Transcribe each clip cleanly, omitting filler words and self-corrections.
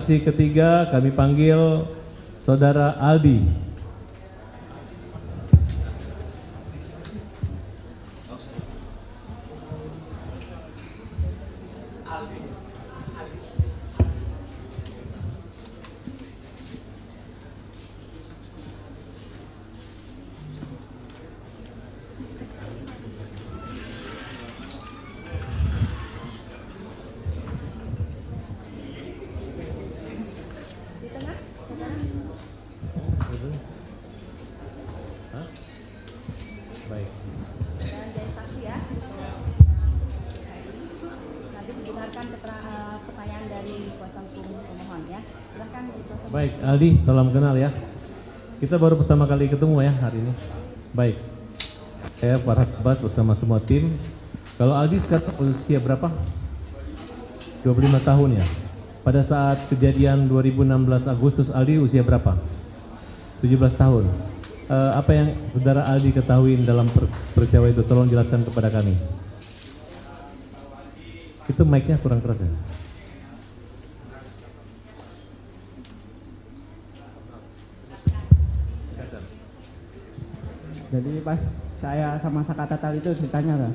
Saksi ketiga kami panggil Saudara Aldi. Baik. Dan dari saksi ya. Nanti didengarkan pertanyaan dari kuasa hukum pemohon ya. Silakan. Baik, Aldi, salam kenal ya. Kita baru pertama kali ketemu ya hari ini. Baik. Saya Farhad Abbas bersama semua tim. Kalau Aldi sekarang usia berapa? 25 tahun ya. Pada saat kejadian 2016 Agustus Aldi usia berapa? 17 tahun. Apa yang Saudara Aldi ketahui dalam peristiwa itu? Tolong jelaskan kepada kami. Itu mic-nya kurang keras ya? Jadi pas saya sama Saka Tatal itu ceritanya kan?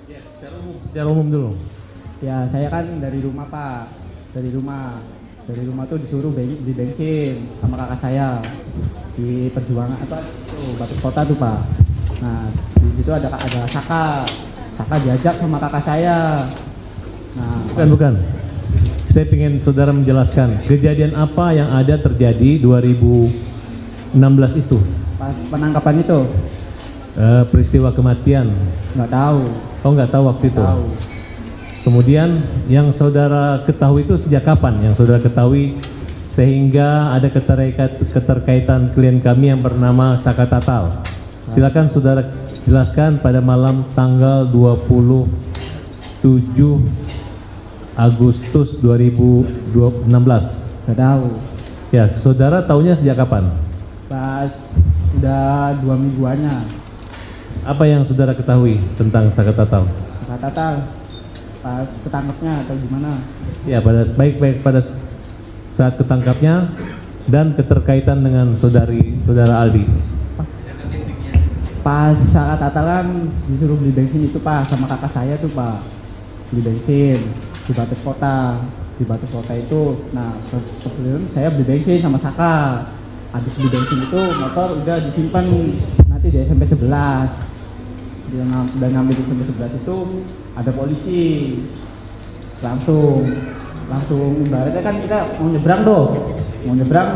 Ya, secara umum dulu. Ya saya kan dari rumah Pak, dari rumah tuh disuruh beli bensin sama kakak saya di Perjuangan apa tuh Batu Kota tuh Pak. Nah di situ ada Saka diajak sama kakak saya. Nah Bukan. Saya ingin saudara menjelaskan kejadian apa yang ada terjadi 2016 itu. pas penangkapan itu Peristiwa kematian. nggak tahu. Oh, nggak tahu waktu itu. Tahu. Kemudian yang saudara ketahui itu sejak kapan? Yang saudara ketahui sehingga ada keterkaitan klien kami yang bernama Saka Tatal. Silakan saudara jelaskan pada malam tanggal 27 Agustus 2016. Nggak tahu. Ya, saudara tahunya sejak kapan? Pas udah 2 mingguannya. Apa yang saudara ketahui tentang Saka Tatal? Saka Tatal pas ketangkepnya atau gimana? Ya, baik pada saat ketangkapnya dan keterkaitan dengan saudara Aldi. Pas Saka Tatal kan disuruh beli bensin itu Pak sama kakak saya tuh Pak, beli bensin di Batas Kota. Di Batas Kota itu, nah sebelum saya beli bensin sama Saka, habis beli bensin itu motor udah disimpan nanti di SMP 11. Dia udah ngambil di SMP 11 itu ada polisi, langsung ibaratnya kan kita mau nyebrang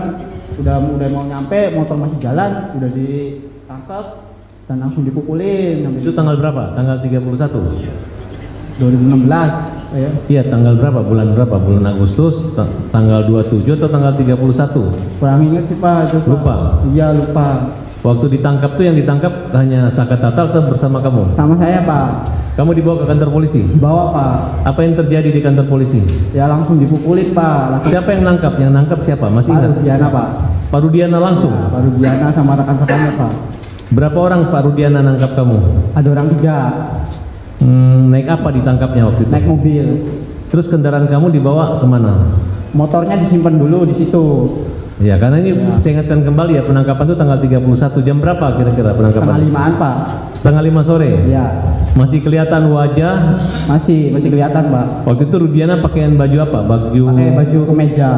udah mau nyampe, motor masih jalan, udah ditangkap dan langsung dipukulin. Itu tanggal berapa? Tanggal 31? 2016 ya. Iya, tanggal berapa? Bulan berapa? Bulan Agustus, tanggal 27 atau tanggal 31? Kurang ingat sih Pak itu Pak. Lupa? Iya lupa. Waktu ditangkap tuh yang ditangkap hanya Saka Tatal atau bersama kamu? Sama saya Pak. Kamu dibawa ke kantor polisi? Dibawa Pak. Apa yang terjadi di kantor polisi? Ya langsung dipukulin Pak. Siapa yang nangkap? Yang nangkap siapa? Masih Pak ingat? Rudiana Pak. Pak Rudiana langsung? Ya, Pak Rudiana sama rekan-rekannya Pak. Berapa orang Pak Rudiana nangkap kamu? Ada orang 3. Naik apa ditangkapnya waktu itu? Naik mobil. Terus kendaraan kamu dibawa kemana? Motornya disimpan dulu di situ. Ya, karena ini saya ingatkan kembali ya, penangkapan itu tanggal 31. Jam berapa kira-kira penangkapan? Setengah 5-an Pak. Setengah 5 sore? Iya. Masih kelihatan wajah? Masih kelihatan Pak. Waktu itu Rudiana pakaian baju apa? Pakai baju kemeja.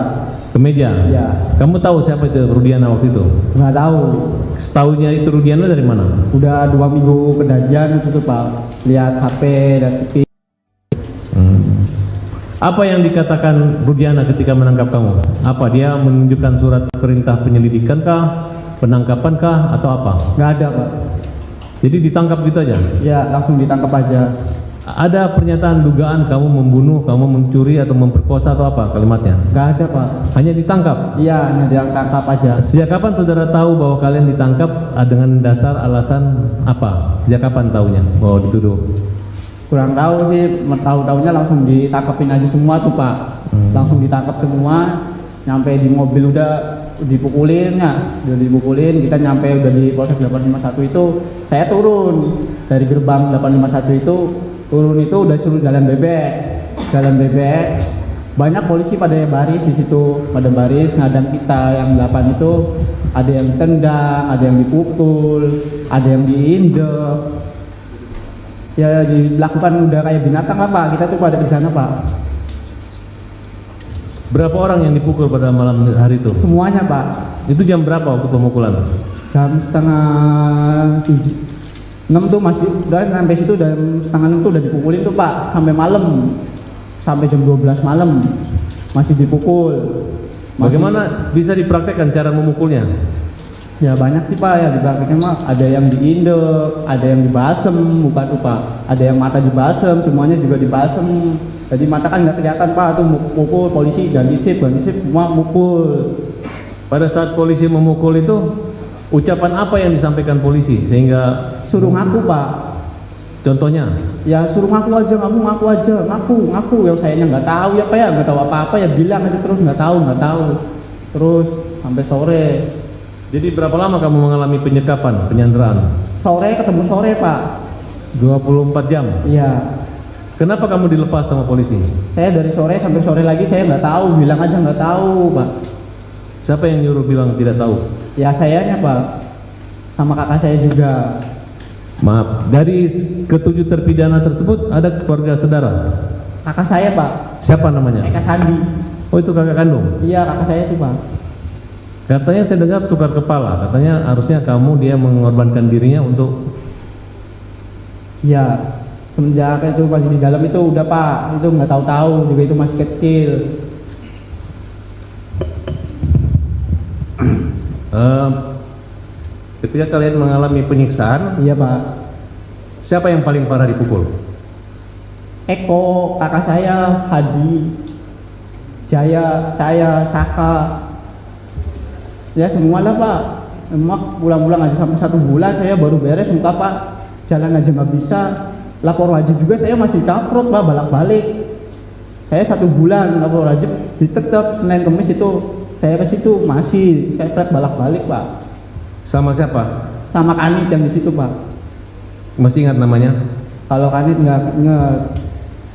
Kemeja? Iya. Kamu tahu siapa itu Rudiana waktu itu? Nggak tahu. Setahunya itu Rudiana dari mana? Udah 2 minggu kejadian itu Pak. Lihat HP dan TV. Apa yang dikatakan Rudiana ketika menangkap kamu? Apa dia menunjukkan surat perintah penyelidikan kah, penangkapan kah, atau apa? Nggak ada Pak. Jadi ditangkap gitu aja? Ya langsung ditangkap aja. Ada pernyataan dugaan kamu membunuh, kamu mencuri atau memperkosa atau apa kalimatnya? Nggak ada Pak. Hanya ditangkap? Iya hanya ditangkap aja. Sejak kapan saudara tahu bahwa kalian ditangkap dengan dasar alasan apa? Sejak kapan tahunya bahwa dituduh? Kurang tahu sih, tahu-tahunya langsung ditangkapin aja semua tuh Pak. Langsung ditangkap semua, nyampe di mobil udah dipukulin ya, kita nyampe udah di Polsek 851 itu, saya turun dari gerbang 851 itu, turun itu udah suruh jalan bebek, banyak polisi pada baris di situ, pada baris ngadang kita yang 8 itu, ada yang ditendang, ada yang dipukul, ada yang diinjek. Ya dilakukan udah kayak binatang lah Pak, kita tuh pada di sana Pak. Berapa orang yang dipukul pada malam hari itu? Semuanya Pak. Itu jam berapa waktu pemukulan? Jam setengah 6 tuh masih, dan sampai situ jam setengah 6 tuh udah dipukulin tuh Pak, sampai malam, sampai jam 12 malam masih dipukul. Bagaimana bisa dipraktekkan cara memukulnya? Ya banyak sih Pak ya dipraktekkan mah, ada yang diindek, ada yang dibasem, bukan tuh Pak, ada yang mata dibasem, semuanya juga dibasem. Jadi mata kan nggak kelihatan Pak, tuh mukul polisi dan disip semua mukul. Pada saat polisi memukul itu, ucapan apa yang disampaikan polisi sehingga Suruh ngaku Pak. contohnya? Ya suruh ngaku aja, ngaku aja, ngaku yang sayanya nggak tahu ya Pak ya, nggak tahu apa-apa ya bilang aja terus nggak tahu, terus sampai sore. Jadi berapa lama kamu mengalami penyekapan, penyanderaan? Sore ketemu sore Pak. 24 jam. Iya. Kenapa kamu dilepas sama polisi? Saya dari sore sampai sore lagi saya nggak tahu, bilang aja nggak tahu Pak. Siapa yang nyuruh bilang tidak tahu? Ya sayanya Pak, sama kakak saya juga. Maaf, dari ketujuh terpidana tersebut ada keluarga saudara? Kakak saya Pak. Siapa namanya? Eka Sandi. Oh itu kakak kandung? Iya kakak saya itu Pak. Katanya saya dengar tukar kepala, katanya harusnya kamu dia mengorbankan dirinya untuk... Iya, semenjak itu masih di dalam itu udah Pak, itu nggak tahu-tahu juga itu masih kecil. Ketika kalian mengalami penyiksaan, Iya Pak. siapa yang paling parah dipukul? Eko, kakak saya, Hadi, Jaya, saya, Saka. Ya semualah Pak. Emak pulang-pulang aja sampai 1 bulan saya baru beres muka Pak. Jalan aja nggak bisa. Lapor wajib juga saya masih kaprot Pak, balak-balik. Saya 1 bulan lapor wajib ditetap Senin Kamis itu saya ke situ masih kayak balak-balik Pak. Sama siapa? Sama Kanit yang di situ Pak. Masih ingat namanya? Kalau Kanit nggak inget.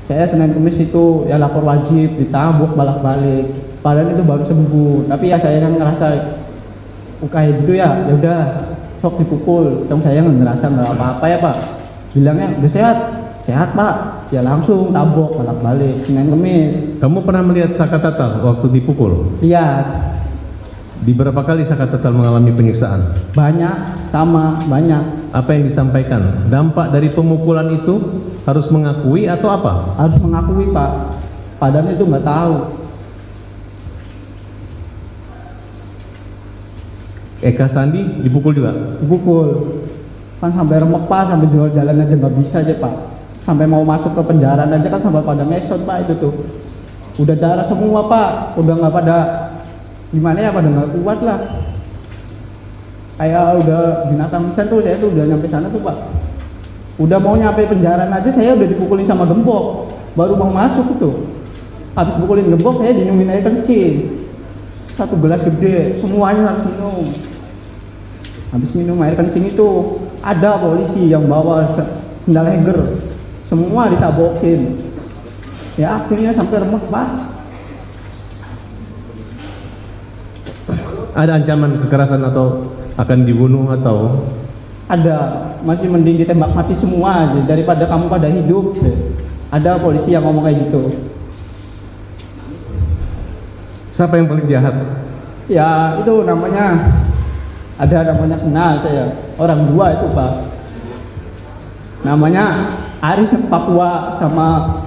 Saya Senin Kamis itu ya lapor wajib ditabuk balak-balik. Padahal itu baru sembuh. Tapi ya saya yang ngerasa kayak gitu ya udah sok dipukul. Dong saya ngerasa nggak apa-apa ya Pak. Bilangnya udah sehat Pak. Ya langsung tabok balak-balik Senin Kamis. Kamu pernah melihat Saka Tatal waktu dipukul? Iya. Di berapa kali Saka Tatal mengalami penyiksaan? Banyak, sama banyak. Apa yang disampaikan? Dampak dari pemukulan itu harus mengakui atau apa? Harus mengakui Pak. Padahal itu nggak tahu. Eka Sandi dipukul juga? Dipukul. Kan sampai remek Pak, sampai jual jalan aja nggak bisa aja Pak. Sampai mau masuk ke penjara aja kan sampai pada mesot Pak itu tuh. Udah darah semua Pak, udah nggak pada gimana ya, pada nggak kuat lah. Kayak udah binatang pisan tuh, saya tuh udah nyampe sana tuh Pak. Udah mau nyampe penjara aja saya udah dipukulin sama gembok. Baru mau masuk itu. Habis pukulin gembok saya dinumin air kencing. 1 gelas gede, semuanya harus minum. Habis minum air kencing itu ada polisi yang bawa sendal heger, semua ditabokin. Ya akhirnya sampai remek Pak. Ada ancaman kekerasan atau akan dibunuh atau? Ada, masih mending ditembak mati semua aja daripada kamu pada hidup. Ada polisi yang ngomong kayak gitu. Siapa yang paling jahat? Ya itu namanya, ada namanya kenal saya, orang 2 itu Pak. Namanya Aris Papua sama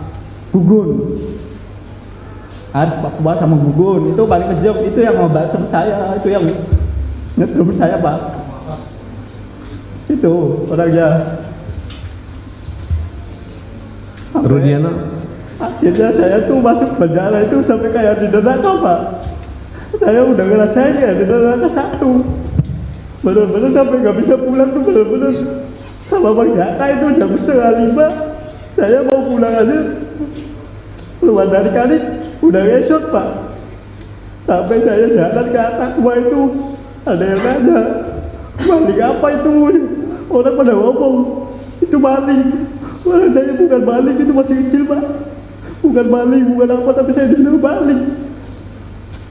Gugun. Aris Papua sama Gugun itu paling kejam, itu yang mau balsem saya, itu yang ngetrum saya Pak. Itu orangnya. Rudiana? Akhirnya saya tuh masuk penjara itu sampai kayak di neraka Pak. Saya udah ngerasain ya di neraka 1. Bener-bener sampai nggak bisa pulang tuh, bener-bener sama Bang Jaka itu jam 4:30 saya mau pulang aja, keluar dari kali udah ngesot Pak. Sampai saya jalan ke atas gua itu ada yang nanya, maling apa itu? Orang pada ngomong itu maling. Walau saya bukan maling, itu masih kecil Pak. bukan maling, bukan apa, tapi saya dibilang maling.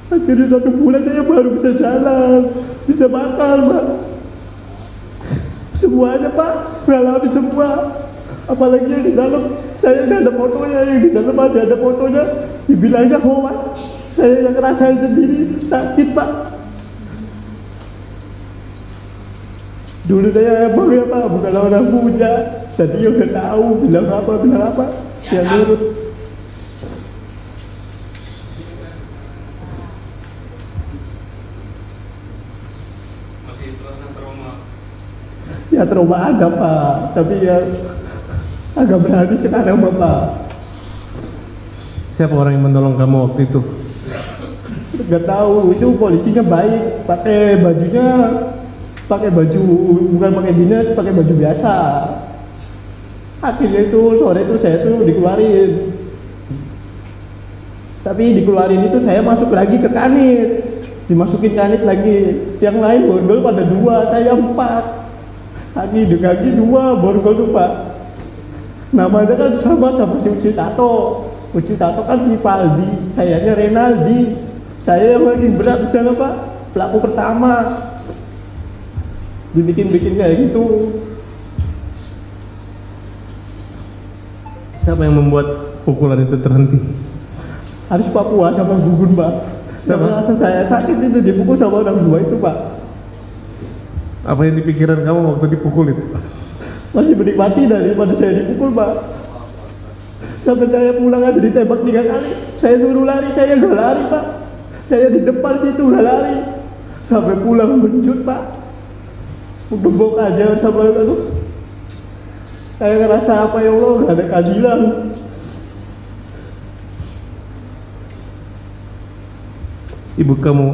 Akhirnya 1 bulan saya baru bisa jalan, bisa makan, Pak. Semuanya, Pak, mengalami semua. Apalagi yang di dalam, saya nggak ada fotonya, yang di dalam ada fotonya, dibilangnya hoax. Saya yang ngerasain sendiri, sakit, Pak. Dulu saya emang ya, Pak, bukan orang punya. Tadi yang nggak tahu, bilang apa, yang nurut. Masih terasa trauma? Ya trauma ada, Pak, tapi ya agak berani sekarang, Bapak. Siapa orang yang menolong kamu waktu itu? Nggak tahu, itu polisinya baik, pakai baju, bukan pakai dinas, pakai baju biasa. Akhirnya itu sore itu saya tuh dikeluarin. Tapi dikeluarin itu saya masuk lagi ke kanit, dimasukin kanit lagi. Yang lain borgol pada 2, saya 4. Kaki 2 borgol tuh, Pak. Namanya kan sama si Uci Tato. Uci Tato kan Rivaldi, sayanya Renaldi. Saya yang paling berat di sana, Pak. Pelaku pertama. Dibikin kayak gitu. Siapa yang membuat pukulan itu terhenti? Harus Papua sama Gugun, Pak. Sama rasa saya sakit itu dipukul sama orang 2 itu, Pak. Apa yang dipikiran kamu waktu dipukul itu? Masih menikmati daripada saya dipukul, Pak. Sampai saya pulang aja ditembak 3 kali. Saya suruh lari, saya nggak lari, Pak. Saya di depan situ nggak lari. Sampai pulang menjut, Pak. Gembok aja sama aku. Saya ngerasa apa ya Allah, nggak ada keadilan.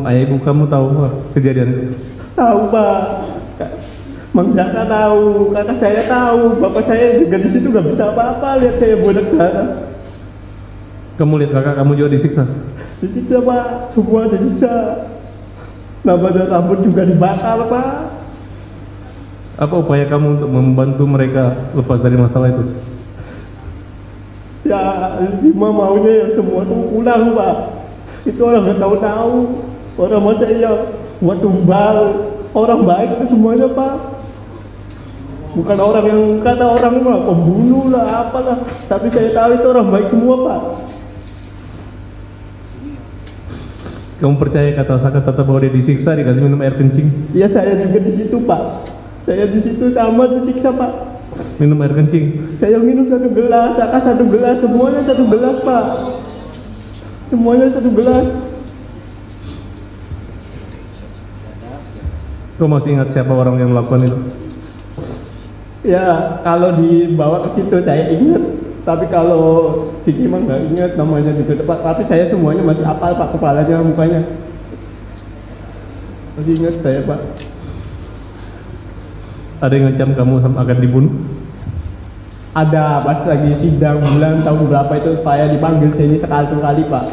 Ayah ibu kamu tahu kejadian itu? Tahu, Pak. Mang Jaka tahu, kakak saya tahu, bapak saya juga di situ nggak bisa apa-apa lihat saya bodak darah. Kamu lihat kakak kamu juga disiksa? Disiksa, Pak, semua disiksa. Namanya rambut juga dibakar, Pak. Apa upaya kamu untuk membantu mereka lepas dari masalah itu? Ya, Bima maunya yang semua tuh pulang, Pak. Itu orang nggak tahu-tahu, orang masa iya buat tumbal, orang baik itu semuanya, Pak. Bukan orang yang kata orang mah pembunuh lah, apalah. Tapi saya tahu itu orang baik semua, Pak. Kamu percaya kata bahwa dia disiksa, dikasih minum air kencing? Ya saya juga di situ, Pak. Saya di situ sama disiksa, Pak. Minum air kencing? Saya minum 1 gelas, Saka 1 gelas, semuanya 1 gelas, Pak. Semuanya 1 gelas. Kau masih ingat siapa orang yang melakukan itu? Ya, kalau dibawa ke situ saya ingat. Tapi kalau Siki mah nggak ingat namanya di depan. Tapi saya semuanya masih hafal, Pak, kepalanya, mukanya. Masih ingat saya, Pak. Ada yang ngecam kamu akan dibunuh? Ada, pas lagi sidang bulan tahun berapa itu saya dipanggil sini sekali, Pak.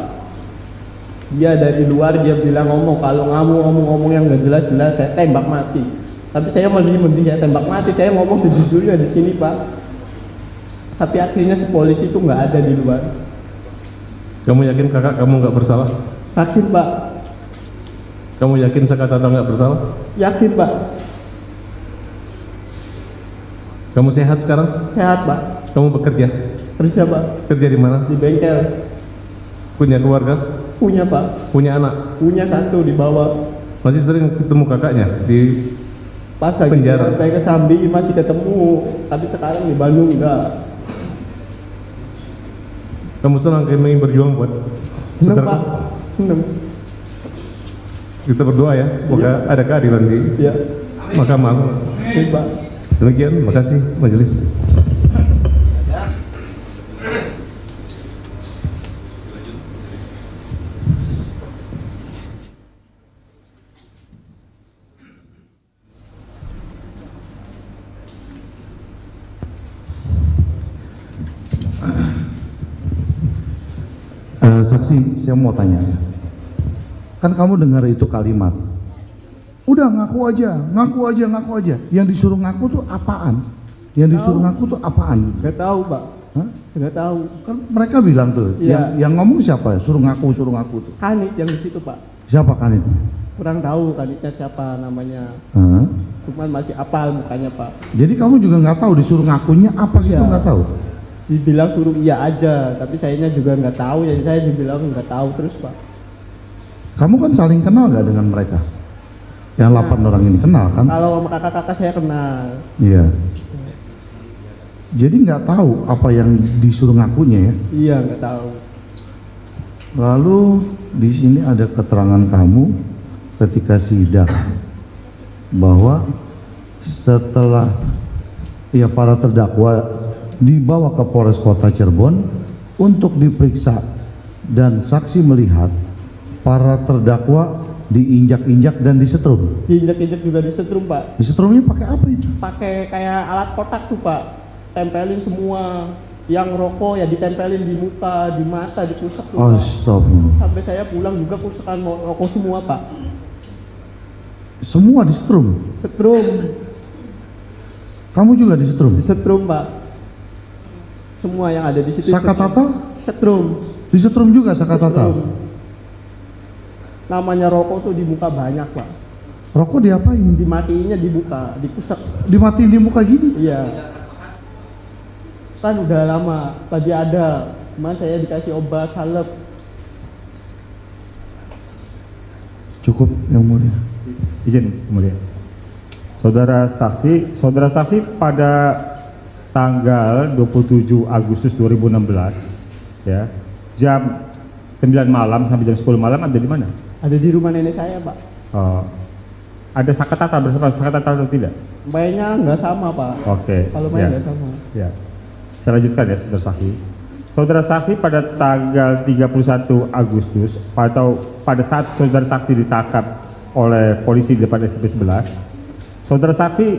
Dia dari luar dia bilang ngomong, kalau kamu ngomong yang nggak jelas-jelas saya tembak mati. Tapi saya mending ya tembak mati, saya ngomong sejujurnya di sini, Pak. Tapi akhirnya si polisi itu nggak ada di luar. Kamu yakin kakak kamu nggak bersalah? Yakin, Pak. Kamu yakin Sakatata nggak bersalah? Yakin, Pak. Kamu sehat sekarang? Sehat, Pak. Kamu bekerja? Kerja, Pak. Kerja di mana? Di bengkel. Punya keluarga? Punya, Pak. Punya anak? Punya 1 di bawah. Masih sering ketemu kakaknya di Pas lagi penjara? sampai ke Sambi masih ketemu. Tapi sekarang di Bandung enggak. Kamu senang kami berjuang buat Seneng, saudara Pak. kamu? Seneng. Kita berdoa ya, semoga ada keadilan di Ya. Mahkamah Agung. Baik, Pak. Demikian, makasih majelis. Saksi, saya mau tanya. Kan kamu dengar itu kalimat, udah ngaku aja. Yang disuruh ngaku tuh apaan? Yang disuruh ngaku tuh apaan? Saya tahu, Pak. Hah? Nggak tahu. Kan mereka bilang tuh, Iya. yang ngomong siapa? Suruh ngaku tuh. Kanit yang di situ Pak. Siapa kan itu? Kurang tahu kanitnya siapa namanya. Hah? Cuman masih apal mukanya Pak. Jadi kamu juga nggak tahu disuruh ngakunya apa gitu, Iya. nggak tahu? Dibilang suruh iya aja, tapi sayanya juga nggak tahu, jadi saya dibilang nggak tahu terus Pak. Kamu kan saling kenal nggak dengan mereka? Yang 8 orang ini kenal kan? Kalau sama kakak-kakak saya kenal. Iya. Jadi nggak tahu apa yang disuruh ngakunya ya. Iya nggak tahu. Lalu di sini ada keterangan kamu ketika sidang bahwa setelah ya para terdakwa dibawa ke Polres Kota Cirebon untuk diperiksa dan saksi melihat para terdakwa diinjak-injak dan disetrum. Diinjak-injak juga disetrum Pak. Disetrumnya pakai apa itu? Pakai kayak alat kotak tuh Pak. Tempelin semua. Yang rokok ya ditempelin di muka, di mata, ditusuk tuh Pak. Astagfirullah. Sampai saya pulang juga pusukan rokok semua Pak. Semua disetrum. Setrum, Kamu juga disetrum. disetrum Pak. Semua yang ada di situ. Sakatata Setrum. disetrum juga Sakatata. Setrum. Namanya rokok tuh di muka banyak Pak. Rokok diapain? Dimatiinnya di muka, dikusek. Dimatiin di muka gini. Iya. Kan udah lama, tadi ada. Cuman saya dikasih obat salep. Cukup yang mulia. Izin kemudian. Saudara saksi pada tanggal 27 Agustus 2016 ya, jam 9 malam sampai jam 10 malam ada di mana? Ada di rumah nenek saya Pak. Oh, ada Sakatata bersama Sakatata atau tidak? Mainnya nggak sama Pak. Oke. Kalau main ya. nggak sama. Ya. Saya lanjutkan ya saudara saksi. Saudara saksi pada tanggal 31 Agustus atau pada saat saudara saksi ditangkap oleh polisi di depan SMP 11, saudara saksi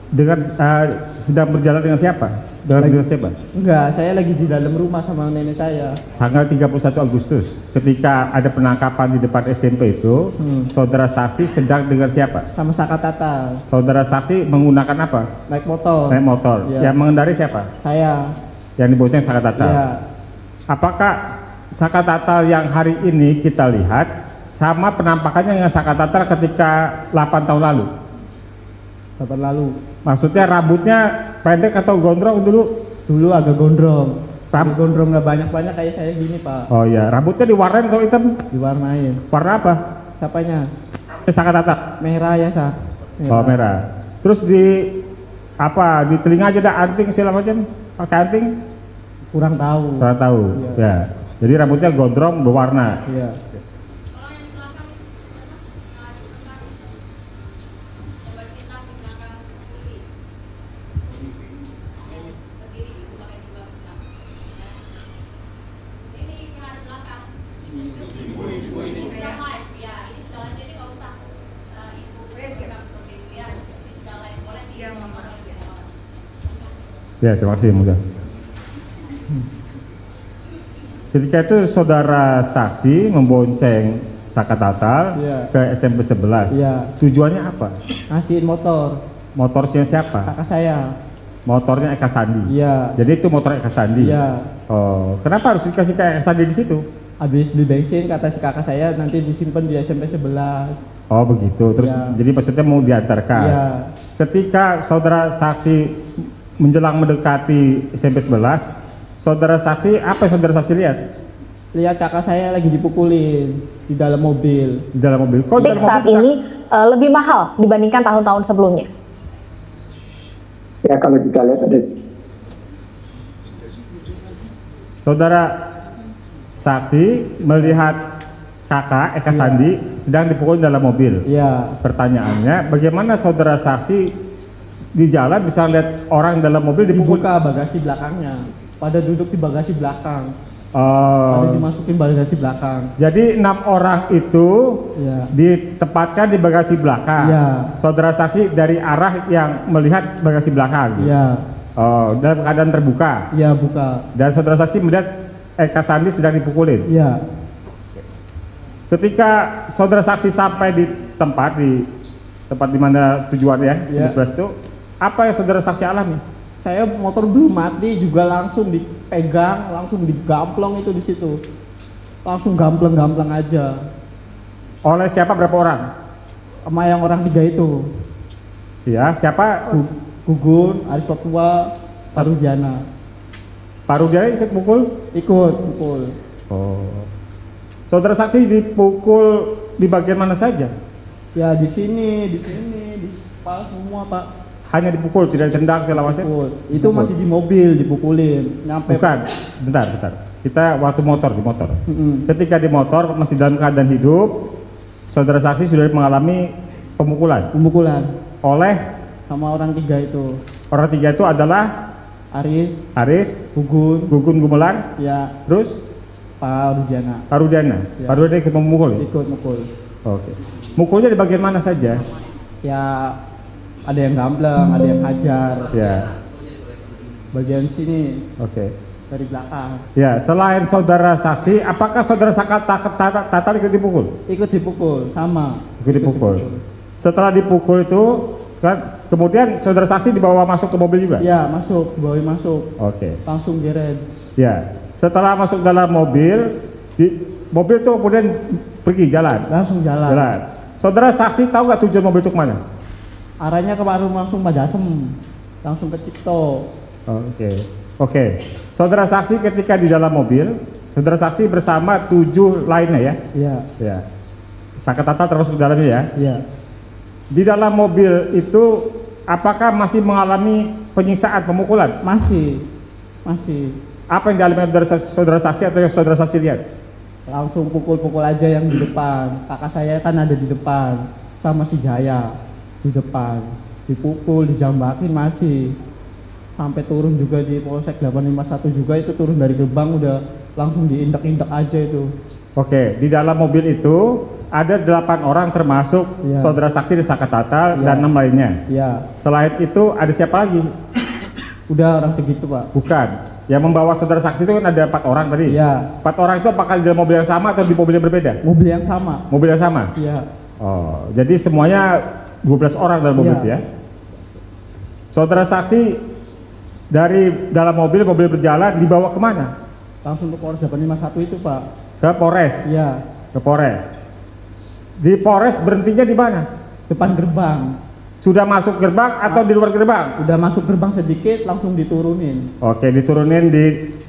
dengan sedang berjalan dengan siapa? Dengan siapa? Enggak, saya lagi di dalam rumah sama nenek saya. Tanggal 31 Agustus ketika ada penangkapan di depan SMP itu, saudara saksi sedang dengan siapa? Sama Sakatata, Saudara saksi menggunakan apa? naik motor. Naik motor. Iya. Yang mengendarai siapa? Saya. Yang dibonceng Sakatata. Iya. Apakah Sakatata yang hari ini kita lihat sama penampakannya dengan Sakatata ketika 8 tahun lalu? Kapan lalu? Maksudnya rambutnya pendek atau gondrong dulu? Dulu agak gondrong. Tapi gondrong nggak banyak-banyak kayak saya gini Pak. Oh iya, rambutnya diwarnain atau hitam? Diwarnain. Warna apa? Siapanya? Sakatata. Merah ya Sa. Oh merah. Terus di apa? Di telinga aja ada anting segala macam? Pakai anting? Kurang tahu. Kurang tahu. Iya. Ya. Jadi rambutnya gondrong berwarna. Iya. Ya, terima kasih mudah. Ketika itu saudara saksi membonceng Sakatata Iya. ke SMP 11. Iya. Tujuannya apa? Ngasihin motor. Motornya siapa? Kakak saya. Motornya Eka Sandi. Iya. Jadi itu motor Eka Sandi. Iya. Oh, kenapa harus dikasih ke Eka Sandi di situ? Habis beli bensin kata si kakak saya nanti disimpan di SMP 11. Oh, begitu. Terus Iya. jadi maksudnya mau diantarkan. Iya. Ketika saudara saksi menjelang mendekati SMP 11, saudara saksi apa yang saudara saksi lihat? Lihat kakak saya lagi dipukulin di dalam mobil. Di dalam mobil. Kok di Dek dalam saat mobil bisa- ini lebih mahal dibandingkan tahun-tahun sebelumnya. Ya kalau kita lihat ada Saudara saksi melihat kakak Eka Iya. Sandi sedang dipukul dalam mobil. Iya. Pertanyaannya, bagaimana saudara saksi di jalan bisa lihat orang dalam mobil dipukul? Dibuka bagasi belakangnya. Pada duduk di bagasi belakang. Oh, Pada dimasukin bagasi belakang. jadi 6 orang itu Iya. ditempatkan di bagasi belakang. Iya. Saudara saksi dari arah yang melihat bagasi belakang. Iya. Oh, dalam keadaan terbuka. Iya buka. Dan saudara saksi melihat Eka Sandi sedang dipukulin. Iya. Ketika saudara saksi sampai di tempat di mana tujuannya Iya. itu, apa yang saudara saksi alami? Saya motor belum mati juga langsung dipegang, langsung digamplong itu di situ. Langsung gampleng-gampleng aja. Oleh siapa, berapa orang? Sama yang orang 3 itu. Ya, siapa? Gugun, Aris Papua, Sarujana. Pak Rudiana ikut pukul? Ikut pukul. Oh. Saudara saksi dipukul di bagian mana saja? Ya di sini, di kepala semua Pak. Hanya dipukul, tidak ditendang segala macam? Pukul. Itu masih di mobil dipukulin. Nyampe. Bukan, bentar. Kita waktu di motor. Mm-mm. Ketika di motor masih dalam keadaan hidup, saudara saksi sudah mengalami pemukulan Pemukulan oleh sama orang 3 itu. orang 3 itu adalah Aris, Gugun Gumelar, ya terus Pak Rudiana. Pak Rudiana. Ya. Pak Rudiana ikut memukul ya? Ikut mukul. Oke. Mukulnya di bagian mana saja? Ya ada yang gambleng, ada yang hajar. Ya. Bagian sini Oke. dari belakang. Ya, selain saudara saksi, apakah saudara Tatal ikut dipukul? Ikut dipukul sama. Ikut dipukul. Setelah dipukul itu kan kemudian saudara saksi dibawa masuk ke mobil juga? Ya masuk, bawa masuk. Oke. Langsung geret. Ya. Setelah masuk dalam mobil, mobil itu kemudian pergi jalan. Langsung jalan. Saudara saksi tahu nggak tujuan mobil itu kemana? Arahnya ke warung langsung Padasem. Langsung ke Cipto. Oke. Saudara saksi ketika di dalam mobil, saudara saksi bersama 7 lainnya ya? Iya. Ya. Saka Tata termasuk di dalamnya ya? Iya. Di dalam mobil itu apakah masih mengalami penyiksaan, pemukulan? Masih. Apa yang dialami dari saudara saksi atau yang saudara saksi lihat? Langsung pukul-pukul aja yang di depan. Kakak saya kan ada di depan sama si Jaya di depan. Dipukul, dijambakin masih. Sampai turun juga di Polsek 851 juga, itu turun dari gerbang udah langsung diindak-indak aja itu. Oke, di dalam mobil itu ada 8 orang termasuk Iya. saudara saksi di Saka Tatal Iya. dan 6 lainnya. Ya, Selain itu ada siapa lagi? udah orang segitu Pak. Bukan. Yang membawa saudara saksi itu kan ada 4 orang tadi. Iya. 4 orang itu apakah di dalam mobil yang sama atau di mobil yang berbeda? Mobil yang sama. Mobil yang sama. Iya. Oh, jadi semuanya 12 orang dalam mobil Iya. itu ya. Saudara saksi dari dalam mobil berjalan dibawa kemana? Langsung ke Polres 851 itu Pak. Ke Polres. Iya. Ke Polres. Di Polres berhentinya di mana? Depan gerbang. Sudah masuk gerbang atau di luar gerbang? Udah masuk gerbang sedikit langsung diturunin. Oke, diturunin di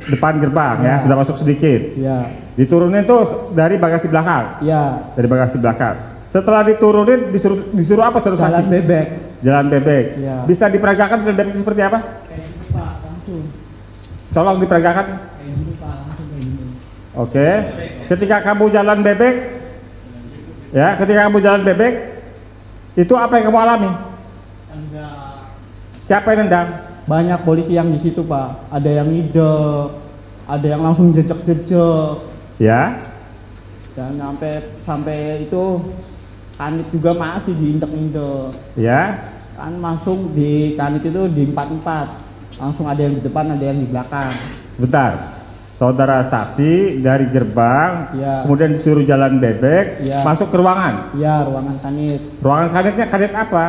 depan gerbang ya, Ya. sudah masuk sedikit. Iya. Diturunin tuh dari bagasi belakang. Iya. Dari bagasi belakang. Setelah diturunin disuruh apa saudara Jalan saksi? bebek. Jalan bebek. Ya. Bisa diperagakan jalan bebek itu seperti apa? Kayak gini Pak, langsung. Tolong diperagakan. Kayak gini Pak, langsung kayak gini. Oke. Ketika kamu jalan bebek, itu apa yang kamu alami? Siapa yang nendang? Banyak polisi yang di situ Pak. Ada yang ngidek, ada yang langsung jejek-jejek. Ya. Dan sampai itu kanit juga masih diindek-indek. Ya. Kan langsung di kanit itu di 4-4. Langsung ada yang di depan, ada yang di belakang. Sebentar. Saudara saksi dari gerbang, Ya. kemudian disuruh jalan bebek, Ya. masuk ke ruangan. Iya, ruangan kanit. Ruangan kanitnya kanit apa?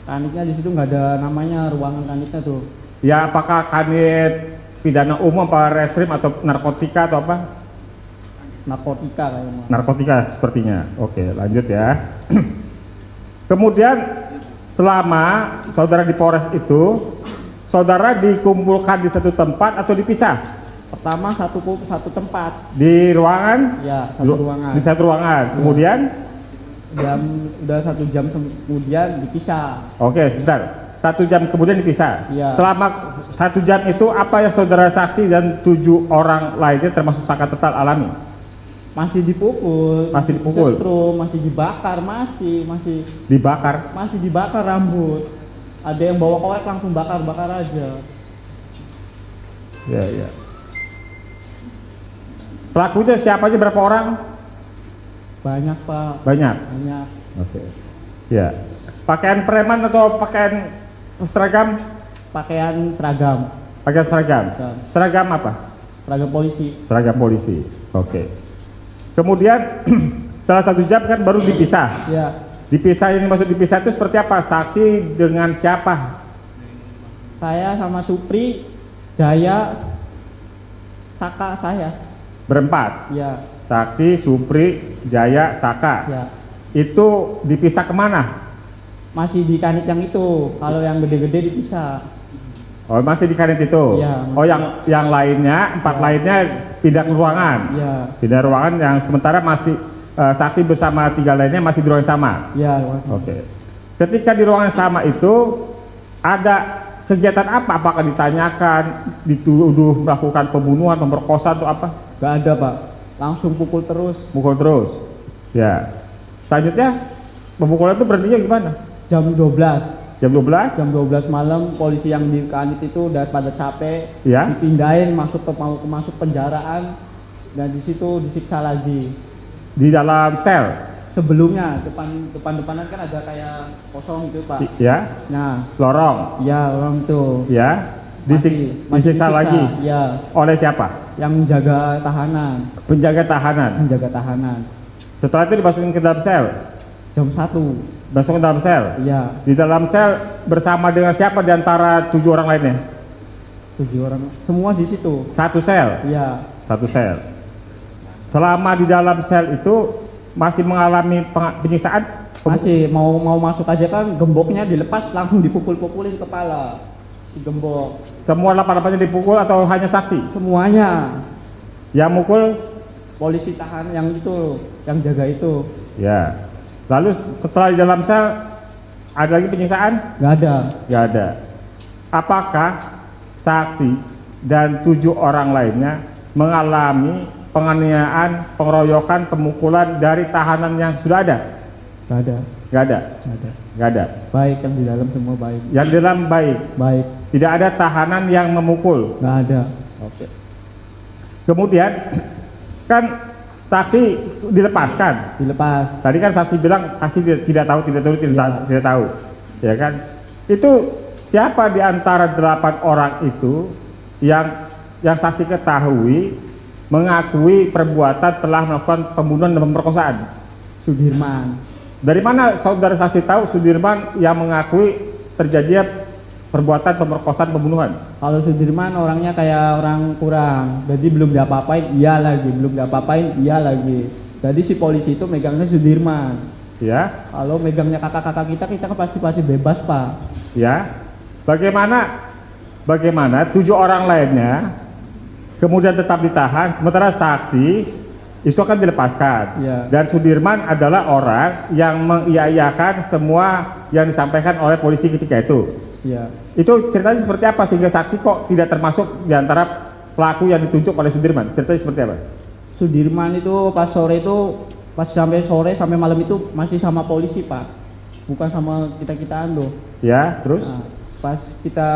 Kanitnya di situ nggak ada namanya, ruangan kanitnya tuh. Ya, apakah kanit pidana umum, apa reskrim atau narkotika atau apa? Narkotika kayaknya. Narkotika sepertinya. Oke, lanjut ya. Kemudian selama saudara di Polres itu, saudara dikumpulkan di satu tempat atau dipisah? Pertama satu tempat. Di ruangan? Ya, satu ruangan. Di satu ruangan. Kemudian? Udah 1 jam kemudian dipisah. Oke, sebentar. 1 jam kemudian dipisah. Iya. Selama 1 jam itu apa yang saudara saksi dan 7 orang lainnya termasuk Saka Tatal alami? Masih dipukul. Masih dipukul? Setrum, masih dibakar, masih Dibakar? rambut. Ada yang bawa korek langsung bakar aja. Ya, ya. Pelakunya siapa aja, berapa orang? Banyak Pak. Banyak. Oke. Ya. Pakaian preman atau pakaian seragam? Pakaian seragam. Pakaian seragam. Seragam. Seragam apa? Seragam polisi. Seragam polisi. Oke. Kemudian setelah 1 jam kan baru dipisah. Ya. Dipisah, ini maksud dipisah itu seperti apa? Saksi dengan siapa? Saya sama Supri, Jaya, Saka saya. Berempat. Ya, Saksi, Supri, Jaya, Saka. ya. Itu dipisah kemana? Masih di kanit yang itu. Kalau yang gede-gede dipisah. Oh, masih di kanit itu. Iya, Oh, yang lainnya, empat Ya. lainnya pindah ke ruangan. Ya, Pindah ruangan yang sementara masih saksi bersama 3 lainnya masih di ruangan yang sama. ya. Oke. Ketika di ruangan yang sama itu ada kegiatan apa? Apakah ditanyakan, dituduh melakukan pembunuhan, pemerkosaan atau apa? Gak ada Pak. Langsung pukul terus. Mukul terus. Ya. Selanjutnya pemukulan itu berhentinya gimana? Jam 12. Jam 12? Jam 12 malam polisi yang di kanit itu udah pada capek. Ya. Dipindahin masuk masuk penjaraan dan di situ disiksa lagi. Di dalam sel. Sebelumnya depanan kan ada kayak kosong gitu Pak. Ya. Nah, Lorong. ya orang itu Ya. masih Disiksa lagi. Ya, Oleh siapa? yang menjaga tahanan, Penjaga tahanan. menjaga tahanan. Setelah itu dimasukin ke dalam sel. Jam 1. Masuk ke dalam sel. Iya, Di dalam sel bersama dengan siapa di antara 7 orang lainnya? 7 orang. Semua di situ. Satu sel. Iya, Satu sel. Selama di dalam sel itu masih mengalami penyiksaan? masih mau masuk aja kan gemboknya dilepas langsung dipukul-pukulin kepala. Si gembok. Semua 8-8-nya dipukul atau hanya saksi? Semuanya. Yang mukul? Polisi tahan yang itu, yang jaga itu. Ya. Lalu setelah di dalam sel ada lagi penyiksaan? Nggak ada. Gak ada. Apakah saksi dan 7 orang lainnya mengalami penganiayaan, pengeroyokan, pemukulan dari tahanan yang sudah ada? Nggak ada. Gak ada. Nggak ada. Gak ada. Baik, yang di dalam semua baik. Yang di dalam baik. Baik. Tidak ada tahanan yang memukul. Nggak ada. Oke. Kemudian kan saksi dilepaskan. Dilepas. Tadi kan saksi bilang saksi tidak tahu, tidak tahu, ya kan? Itu siapa di antara 8 orang itu yang saksi ketahui mengakui perbuatan telah melakukan pembunuhan dan pemerkosaan? Sudirman. Dari mana saudara saksi tahu Sudirman yang mengakui terjadinya perbuatan pemerkosaan pembunuhan? Kalau Sudirman orangnya kayak orang kurang, jadi belum diapa-apain iya lagi, belum diapa-apain iya lagi. Jadi si polisi itu megangnya Sudirman. Ya, Kalau megangnya kakak-kakak kita kan pasti bebas Pak. ya. Bagaimana 7 orang lainnya kemudian tetap ditahan, sementara saksi itu akan dilepaskan. Ya. Dan Sudirman adalah orang yang mengiyakan semua yang disampaikan oleh polisi ketika itu. Iya. Itu ceritanya seperti apa sehingga saksi kok tidak termasuk di antara pelaku yang ditunjuk oleh Sudirman? Ceritanya seperti apa? Sudirman itu pas sampai sore sampai malam itu masih sama polisi Pak, bukan sama kita-kitaan loh. Ya, terus? Nah, pas kita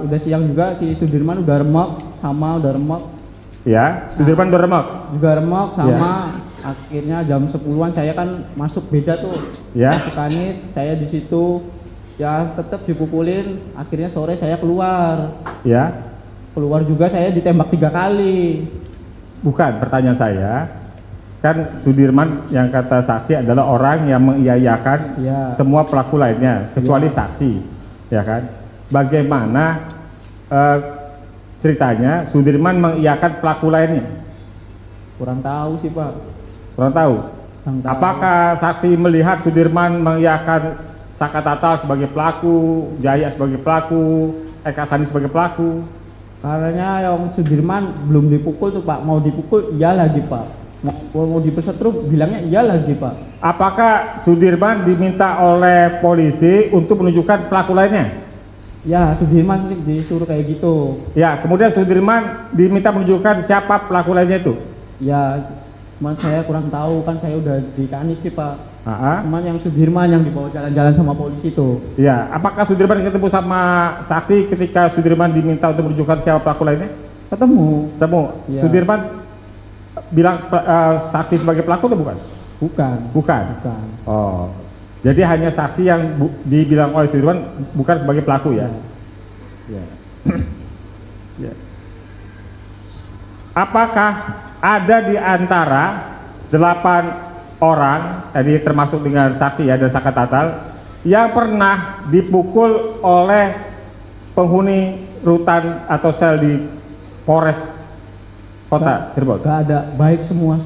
udah siang juga si Sudirman udah remek. Ya, Sudirman udah remek. Juga remek sama akhirnya jam 10-an saya kan masuk beda tuh. Ya. Masuk kanit, saya di situ ya tetap dipukulin, akhirnya sore saya keluar. Ya. Keluar juga saya ditembak 3 kali. Bukan, pertanyaan saya, kan Sudirman yang kata saksi adalah orang yang mengiyakan Ya. semua pelaku lainnya kecuali saksi, ya kan? Bagaimana ceritanya Sudirman mengiyakan pelaku lainnya? Kurang tahu sih Pak. Kurang tahu. Kurang tahu. Apakah saksi melihat Sudirman mengiyakan Saka Tatal sebagai pelaku, Jaya sebagai pelaku, Eka Sandi sebagai pelaku? Karena yang Sudirman belum dipukul tuh Pak, mau dipukul iya lagi Pak, mau dipesetruk bilangnya iya lagi Pak. Apakah Sudirman diminta oleh polisi untuk menunjukkan pelaku lainnya? Ya Sudirman sih disuruh kayak gitu. Ya, kemudian Sudirman diminta menunjukkan siapa pelaku lainnya itu? Ya cuman saya kurang tahu kan saya udah di kanit sih Pak. Ah, Cuman yang Sudirman yang dibawa jalan-jalan sama polisi itu. ya, apakah Sudirman ketemu sama saksi ketika Sudirman diminta untuk menunjukkan siapa pelaku lainnya? Ketemu. Ketemu. Ya. Sudirman bilang saksi sebagai pelaku atau bukan? Bukan. Bukan. Bukan. Oh, jadi hanya saksi yang dibilang oleh Sudirman bukan sebagai pelaku ya? Ya. Ya. Apakah ada di antara 8 orang, tadi termasuk dengan saksi ya dan Saka Tatal, yang pernah dipukul oleh penghuni rutan atau sel di Polres Kota Cirebon. Gak ada, baik semua.